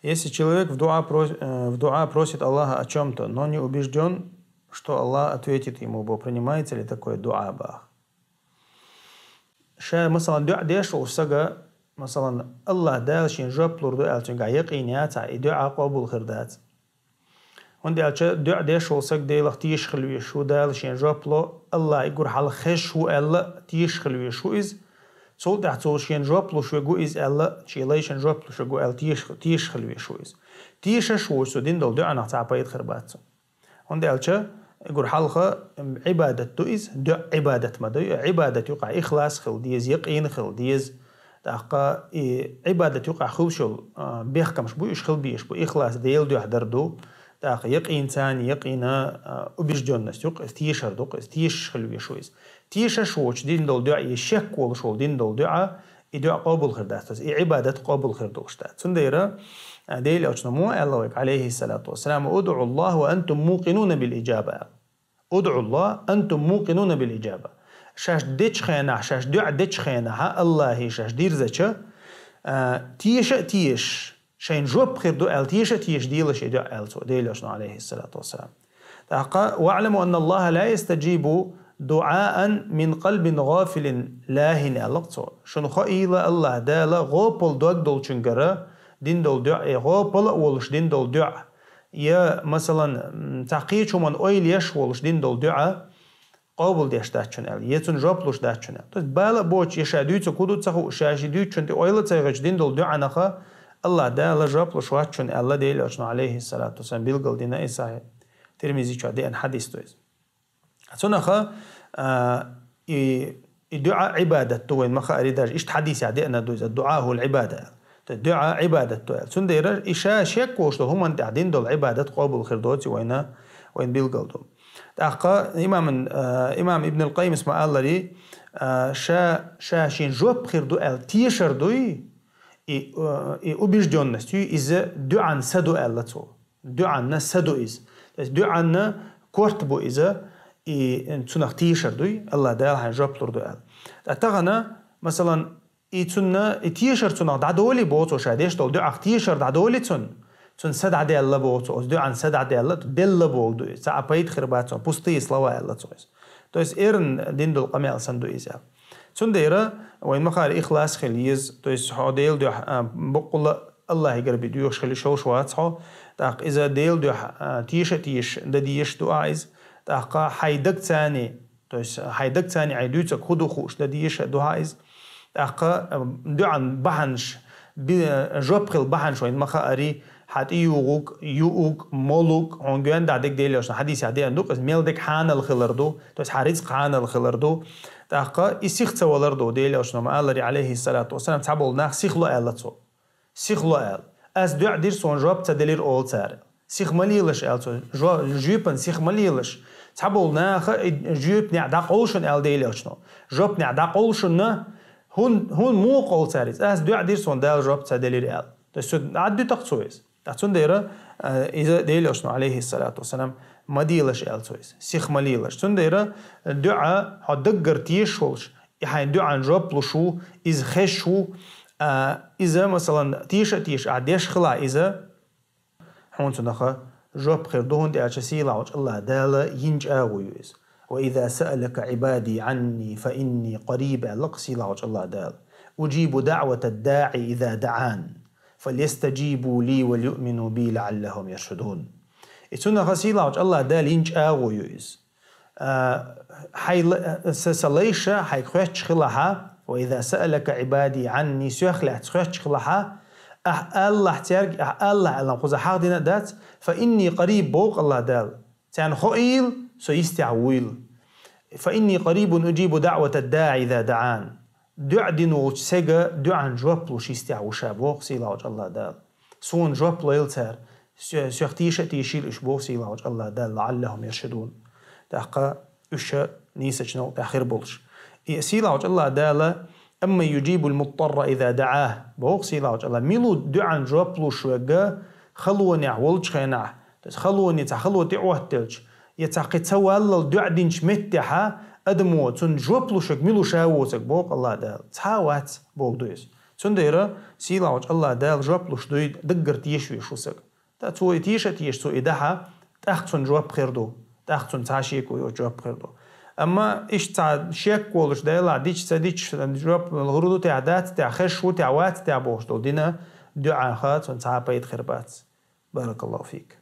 Если человек в дуа просит Аллаха о чем-то, но не убежден, что Аллах ответит ему, принимается ли такое дуа бах? مثلا دعاء ديش وسجى مثلا الله دال شين جاب لور دعاء تنقع يقينات دعاء قبول خردات وندي دعاء ديش وسجى ديل تيش خلوي شو دال شين جاب له الله يقول حال خش هو الله تيش خلوي شو إز صوت دعاء شين جاب له شو جو إز الله شيء ليش شين جاب له شو جو ال تيش خلوي شو إز تيش شو سودين دول دعاء نعتبر بيت خربات وندي يقول حلقة عبادة تويز دع عبادة ما دع عبادة يقع إخلاص خل ديز يقين خل ديز تاقا عبادة يقع خل شل بيحكم شبو إيش خل بيش بو إخلاص ديل دع دردو تاقا يقين ثاني يقينا وبيش جنس يق تيشر دوق تيش خل بيشويز تيش شوش دين دول دع يشك ولا شو دين دول دع يدع قابل خردات عبادة قابل خردوشتات سنديرة ديل أجنمو الله عليه الصلاة والسلام ادعوا الله وأنتم موقنون بالإجابة ادعوا الله أنتم موقنون بالإجابة شاش ديش خينا شاش دع ديش خينا الله شاش دير زچ تيش شين جوب خير دو تيش ديلش دع ديل أجنم عليه الصلاة والسلام واعلموا أن الله لا يستجيب دعاء من قلب غافل لاهن لقصو شنو خيل الله دال غوبل دوك دول چنگره دين دول دع غوبل ولش دين دول دع يا مثلا تعقيد من اويل يش ولش دين دول دع قابل ديش داتشن ال يتن جابلوش داتشن تو بالا بوچ يشاديو كودو تصخو شاشيديو چنت اويل تصيغ دين دول دع نخا الله دال جابلوش واتشن الله ديل اشن عليه الصلاه والسلام بيلقل دين ايسا ترمذي چادي ان حديث تويز سنخا الدعاء عباده تو وين ما اريداش ايش حديث عدي ان دوز الدعاء هو العباده الدعاء عبادة توال سندير إشاء شك وشتو هم أنت عدين دول عبادة قابل خردوتي وين بيلقلدو تأقى إمام ابن القيم اسمه الله لي شا شين جواب خردو ال تيشر دوي وبيجدون نستيو إذا دعاء سدو الله تو دعاء سدو دعاء كورتبو إذا تنخ تيشر دوي الله دال هن جواب لردو ال تأتغنا مثلا إتنا تيشر تنا دعولي بوتو شاديش دول دعاء تيشر دعولي تن سد عدي الله بوتو دعاء سد عدي الله دل بولدو سأبيت خرباتو بوستي سلوا الله تويس تويس إيرن دين دول قميل سندو إزا تن ديرا وين مخار إخلاص خليز تويس حوديل دو بقول الله يقرب ديوش خلي شوش واتحو تاق إذا ديل دو تيش دديش دعايز تاق حيدك ثاني تويس حيدك ثاني عيدوتك خدو خوش دديش دعايز أقا دعان بحنش جوبخل بحنش وين مخاري حتى يوغ مولوك عنجان دعدك ديليوش حديث عدي عندك ميلدك حان الخلردو توس حاريز حان الخلردو أقا يسيخ تولردو ديليوش نما الله عليه الصلاة والسلام تعبول ناخ سيخلو آلتو سيخلو آل أس دع دير سون جواب تدلير أول تار سيخ مليلش آلتو جوبن سيخ مليلش تعبول ناخ جوب نعدق أولشن آل ديليوش نو جوب نعدق أولشن هون مو قول ساريز أس دع دير سون دال جواب تدلير آل تسود عدو تقصويس تحسون ديرا إذا ديليوش عليه الصلاة والسلام مديلش آل سويس سيخ مليلش تون ديرا دعاء هدقر تيشولش يحين دعاء جواب لشو إذ خشو إذا مثلا تيش عديش خلا إذا حون تنخا جواب خير دهون دي أجسي لعوج الله دالا ينج آويوز وإذا سألك عبادي عني فإني قريب لقسي لعوج الله دال أجيب دعوة الداعي إذا دعان فليستجيبوا لي وليؤمنوا بي لعلهم يرشدون إتونا خسي لعوج الله دال ينج آويوز حي سليشة حي خوش خلاها وإذا سألك عبادي عني سيخلع خوش خلاها الله تيرج الله خذ حاضنا دات فإني قريب بوق الله دال تان خويل سيستعويل فإني قريب أجيب دعوة الداعي إذا دعان دعدن وسجى دعان جواب لش يستعو شابوق سيلاوج الله دال سون جواب ليلتر سيختيشة تيشيل إشبوق سيلاوج الله دال لعلهم يرشدون تحقا إيش نيسجنو تأخير بولش سيلاوج الله دال أما يجيب المضطر إذا دعاه بوق سيلاوج الله ميلو دعان جواب لش وجا خلوني عولج خيناه خلوني تخلو تعوهتلج يتعقد سوى الله الدعدين شمتها أدمو تن جواب لشك ميلو شاوتك بوق الله دال تحاوات بوق دويس سنديرة سيلاوج الله دال جواب لش دوي دقر تيشوي شوسك تا تو تيش تو إداها تأخذون جواب خيردو تأخذون تعشيك وجواب خيردو أما إيش تاع شيك ولش دايلا ديش تديش جواب الغردو تعدات تعخش وتعوات تعبوش دول دينا دعاء خات ونتعا بيت خربات. بارك الله فيك.